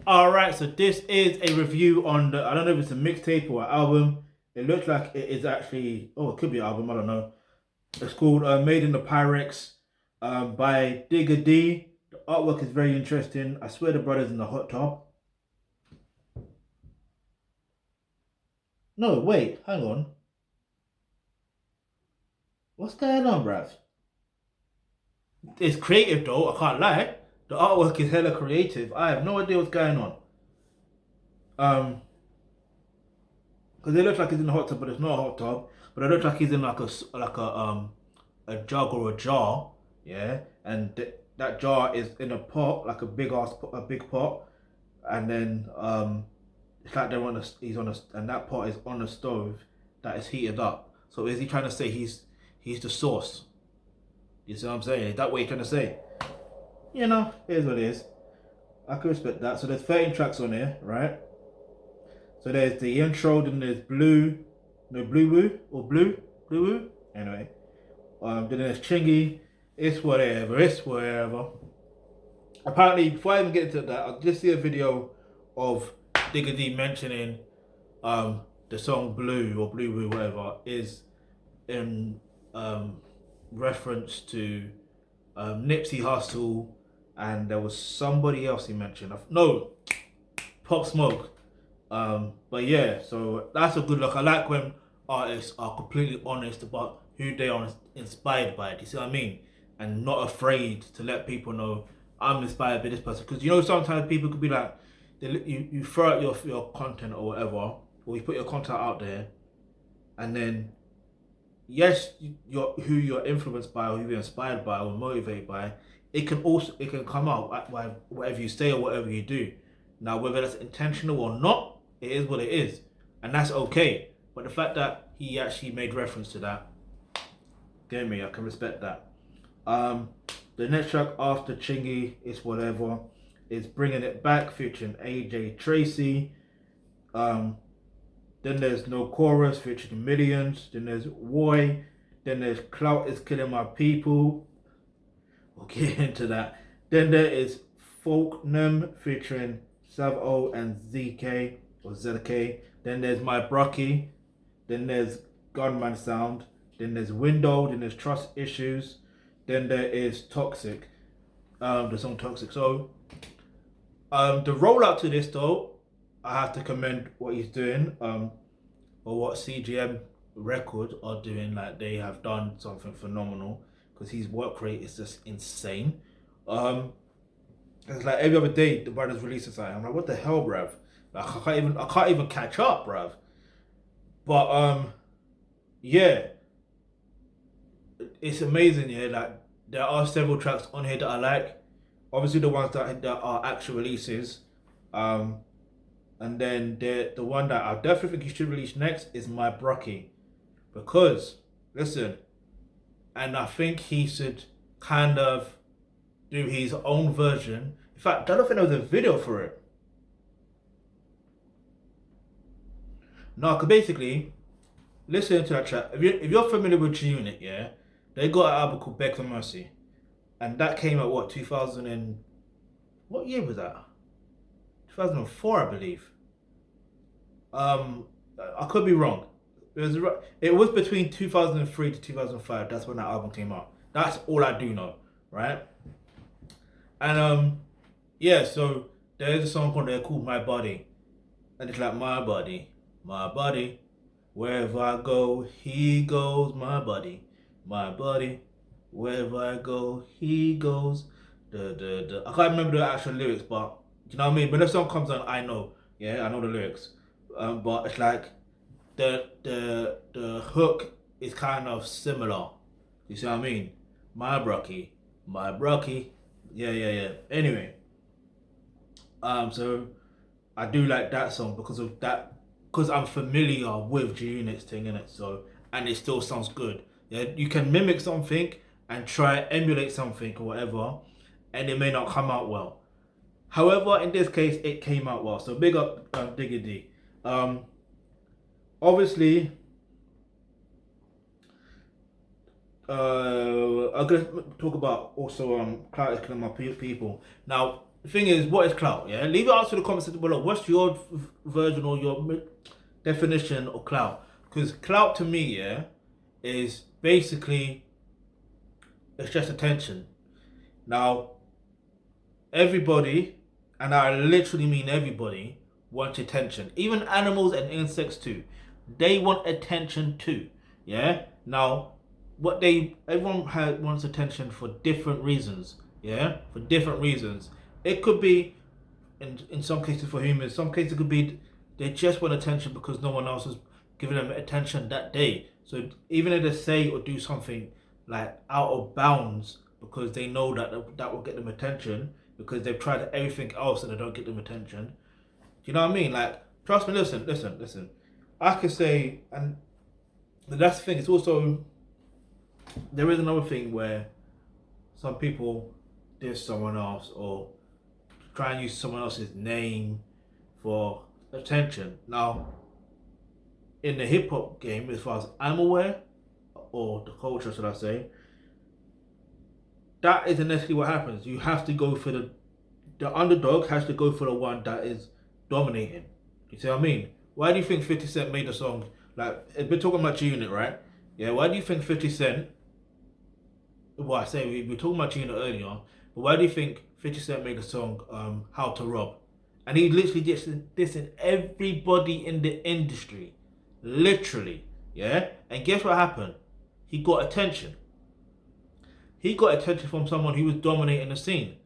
Alright, so this is a review on the, I don't know if it's a mixtape or an album. It looks like it is actually, oh, it could be an album, I don't know. It's called Made in the Pyrex by Digga D. The artwork is very interesting. I swear the brother's in the hot tub. No, wait, hang on. What's going on, bruv? It's creative though, I can't lie. The artwork is hella creative. I have no idea what's going on. Um, because it looks like he's in a hot tub, but it's not a hot tub. But it looks like he's in like a jug or a jar, yeah. And that jar is in a pot, like a big ass, a big pot. And then it's like they're on a, he's on a, and that pot is on a stove that is heated up. So is he trying to say he's the source? You see what I'm saying? Is that what he's trying to say? You know, here's what it is. I can respect that. So there's 13 tracks on here, right? So there's the intro, then there's Blue, no Blue Woo or Blue Woo. Anyway, then there's Chingy. It's whatever. It's whatever. Apparently, before I even get into that, I just see a video of Digga D mentioning the song Blue or Blue Woo, whatever, is in reference to Nipsey Hussle, and there was somebody else he mentioned. No, Pop Smoke. But yeah, so that's a good look. I like when artists are completely honest about who they are inspired by. Do you see what I mean? And not afraid to let people know I'm inspired by this person. Because you know sometimes people could be like, you throw out your content or whatever, or you put your content out there, and then yes, who you're influenced by or who you're inspired by or motivated by, it can come out by whatever you say or whatever you do. Now, whether that's intentional or not, it is what it is, and that's okay. But the fact that he actually made reference to that, get me, I can respect that. Um, the next track after Chingy is whatever. Is Bringing It Back featuring AJ Tracy. Um, then there's No Chorus featuring Millions. Then there's Woy. Then there's Clout is Killing My People. We'll get into that. Then there is Folknum featuring Savo and ZK or ZK. Then there's My Brocky. Then there's Gunman Sound. Then there's Window. Then there's Trust Issues. Then there is Toxic. The song Toxic. So the rollout to this though, I have to commend what he's doing. Or what CGM Records are doing. Like they have done something phenomenal because his work rate is just insane. It's like every other day the brothers releasing something. I'm like, what the hell, bruv? Like I can't even catch up, bruv. But yeah, it's amazing. Yeah, like there are several tracks on here that I like. Obviously, the ones that are actual releases. Um, and then the one that I definitely think he should release next is My Brocky. Because, listen, and I think he should kind of do his own version. In fact, I don't think there was a video for it. No, because basically, listen to that track. If you're familiar with G Unit, yeah, they got an album called Beg for Mercy. And that came out, what, 2000 and... What year was that? 2004, I believe. Um, I could be wrong. It was between 2003 to 2005. That's when that album came out. That's all I do know, right? And yeah. So there's a song called My Body, and it's like my body. Wherever I go, he goes. My body, my body. Wherever I go, he goes. The. I can't remember the actual lyrics, but you know what I mean. When the song comes on, I know. Yeah, I know the lyrics. But it's like the hook is kind of similar. You see what I mean? My Brocky. Yeah. Anyway, so I do like that song because of that, because I'm familiar with G Unit's thing in it. So and it still sounds good. Yeah, you can mimic something and try emulate something or whatever, and it may not come out well. However, in this case, it came out well. So big up Digga D. Obviously, I'm gonna talk about also cloud killing my people. Now, the thing is, what is clout? Yeah, leave it answer in the comments below. What's your version or your definition of clout? Because clout to me, yeah, is basically it's just attention. Now, everybody, and I literally mean everybody, wants attention. Even animals and insects too. They want attention too. Yeah. Now, everyone wants attention for different reasons. Yeah, for different reasons. It could be, in some cases for humans, some cases it could be they just want attention because no one else is giving them attention that day. So even if they say or do something like out of bounds because they know that will get them attention because they've tried everything else and they don't get them attention. Do you know what I mean? Like, trust me, listen. I could say, and that's the thing, it's also, there is another thing where some people diss someone else or try and use someone else's name for attention. Now, in the hip hop game, as far as I'm aware, or the culture, should I say, that isn't necessarily what happens. You have to go for the underdog has to go for the one that is dominating. You see what I mean? Why do you think 50 Cent made a song? Like, we're talking about G-Unit, right? Yeah, why do you think 50 Cent, well, I say we were talking about G-Unit earlier, but why do you think 50 Cent made a song, How to Rob? And he literally dissing everybody in the industry. Literally. Yeah? And guess what happened? He got attention. He got attention from someone who was dominating the scene.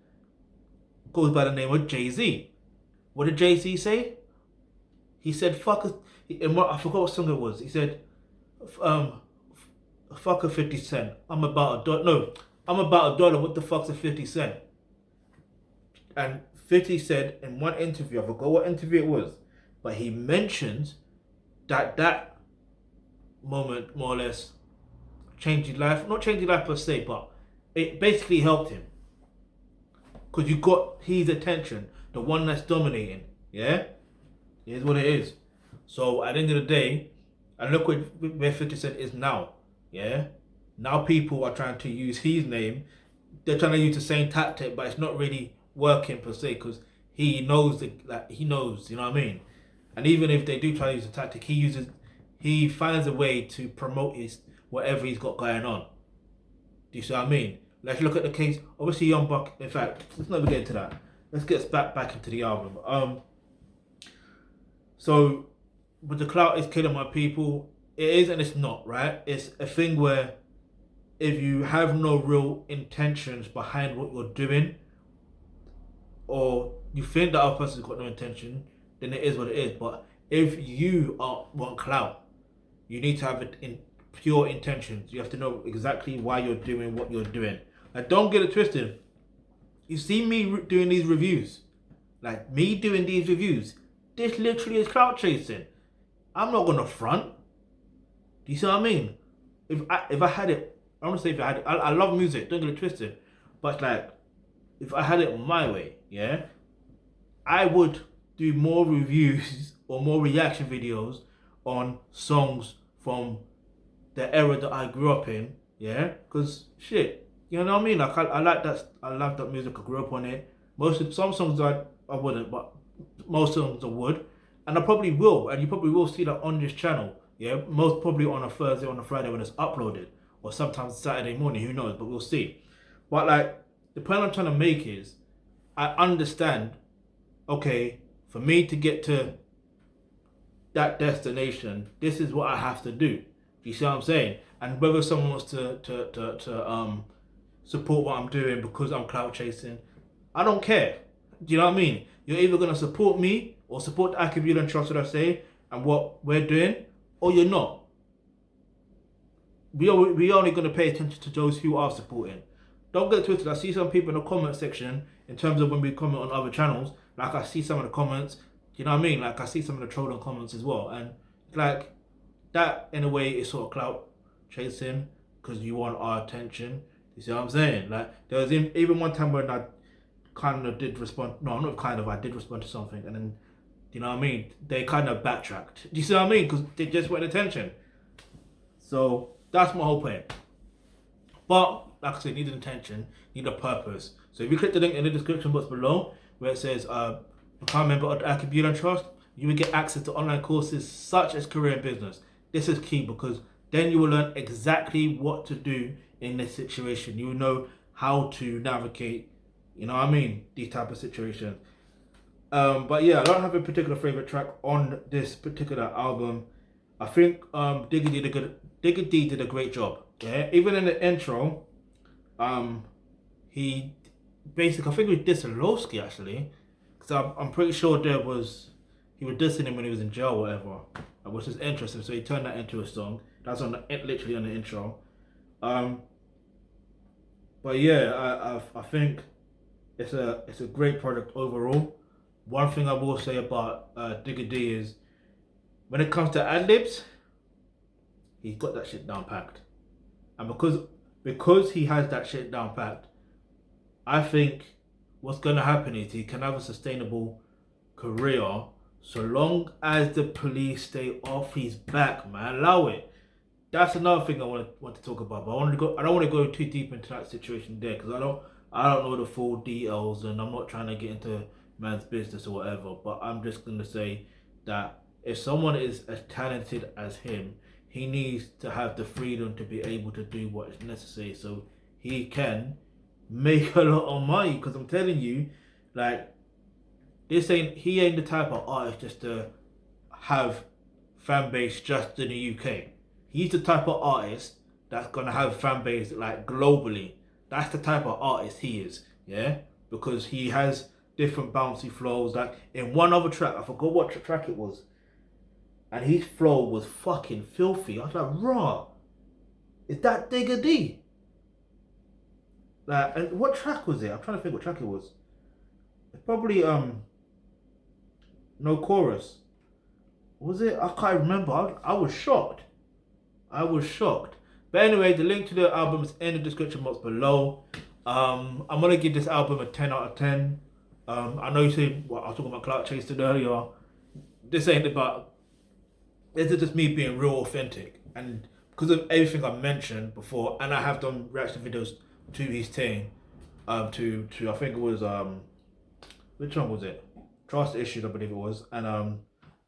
Goes by the name of Jay-Z. What did Jay-Z say? He said, fuck a... I forgot what song it was. He said, fuck a 50 Cent. I'm about $1. No, I'm about $1. What the fuck's a 50 Cent? And 50 said in one interview, I forgot what interview it was, but he mentions that moment more or less changed his life. Not changed his life per se, but it basically helped him. Because you got his attention, the one that's dominating. Yeah? Here's what it is. So at the end of the day, and look where 50 Cent is now. Yeah? Now people are trying to use his name. They're trying to use the same tactic, but it's not really working per se because he knows he knows, you know what I mean? And even if they do try to use a tactic, he finds a way to promote whatever he's got going on. Do you see what I mean? Let's look at the case. Obviously, Young Buck. In fact, let's not get into that. Let's get back into the album. So, but the clout is killing my people. It is and it's not, right? It's a thing where if you have no real intentions behind what you're doing, or you think that other person's got no intention, then it is what it is. But if you want clout, you need to have it in pure intentions. You have to know exactly why you're doing what you're doing. Like, don't get it twisted. You see me doing these reviews, like me doing these reviews. This literally is clout chasing. I'm not gonna front. Do you see what I mean? If I had it, I want to say if I had it. I love music. Don't get it twisted. But like, if I had it my way, yeah, I would do more reviews or more reaction videos on songs from the era that I grew up in, yeah. Because shit, you know what I mean? Like I like that. I love that music. I grew up on it. Some songs I wouldn't, but most songs I would, and I probably will, and you probably will see that on this channel. Yeah, most probably on a Thursday, on a Friday when it's uploaded, or sometimes Saturday morning. Who knows? But we'll see. But like, the point I'm trying to make is, I understand. Okay, for me to get to that destination, this is what I have to do. Do you see what I'm saying? And whether someone wants to support what I'm doing because I'm clout chasing, I don't care. Do you know what I mean? You're either gonna support me or support the Thealkebulantrust, what I say, and what we're doing, or you're not. We only gonna pay attention to those who are supporting. Don't get twisted. I see some people in the comment section in terms of when we comment on other channels. Like, I see some of the comments. You know what I mean? Like, I see some of the trolling comments as well, and like that in a way is sort of clout chasing because you want our attention. You see what I'm saying? Like, there was even one time when I kind of did respond. No, not kind of. I did respond to something, and then, you know what I mean? They kind of backtracked. Do you see what I mean? Because they just want attention. So that's my whole point. But like I said, need an intention, need a purpose. So if you click the link in the description box below, where it says, become a member of the Thealkebulantrust. You will get access to online courses such as career and business. This is key because then you will learn exactly what to do in this situation. You will know how to navigate, you know what I mean, these type of situations. But yeah, I don't have a particular favorite track on this particular album. I think Digga D did a great job. Yeah, even in the intro, he basically, I think it was dissing Lowski actually, because I'm pretty sure he was dissing him when he was in jail or whatever, which is interesting. So he turned that into a song. That's literally on the intro. But yeah, I think it's a great product overall. One thing I will say about Digga D is when it comes to ad libs, he's got that shit down packed, and because he has that shit down packed, I think what's gonna happen is he can have a sustainable career so long as the police stay off his back, man. Allow it. That's another thing I want to talk about. But I don't want to go too deep into that situation there because I don't know the full details and I'm not trying to get into man's business or whatever. But I'm just gonna say that if someone is as talented as him, he needs to have the freedom to be able to do what is necessary so he can make a lot of money. Because I'm telling you, like, he ain't the type of artist just to have fan base just in the UK. He's the type of artist that's gonna have fan base like globally. That's the type of artist he is, yeah? Because he has different bouncy flows. Like in one other track, I forgot what track it was, and his flow was fucking filthy. I was like, raw, is that Digga D? Like, and what track was it? I'm trying to think what track it was. It's probably No Chorus. Was it? I can't remember. I was shocked. I was shocked. But anyway, the link to the album is in the description box below. I'm gonna give this album a 10 out of 10. I know you said I was talking about clout chasing earlier. This ain't about. This is just me being real authentic, and because of everything I mentioned before, and I have done reaction videos to his thing. To I think it was which one was it? Trust Issues, I believe it was, and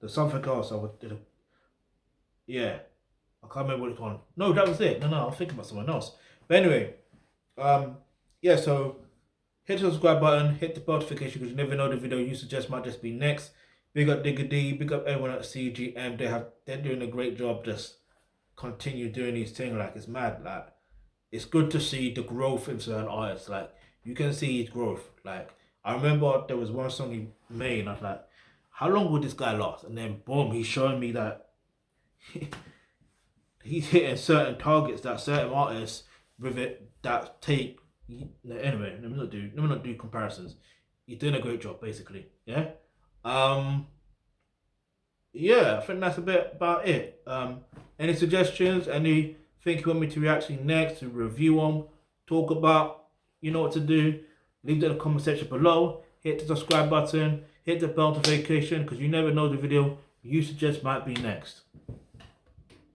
there's something else yeah. I can't remember which one. No, that was it. No, I was thinking about someone else. But anyway, yeah, so hit the subscribe button, hit the notification because you never know the video you suggest might just be next. Big up Digga D, big up everyone at CGM. They're doing a great job. Just continue doing these things. Like, it's mad. Like, it's good to see the growth in certain artists. Like, you can see his growth. Like, I remember there was one song he made and I was like, how long would this guy last? And then boom, he's showing me that he's hitting certain targets that certain artists with it that take. Anyway, let me not do comparisons. You're doing a great job, basically. Yeah. Yeah, I think that's a bit about it. Any suggestions? Anything you want me to react to next, to review on, talk about? You know what to do. Leave it in the comment section below. Hit the subscribe button. Hit the bell notification because you never know the video you suggest might be next.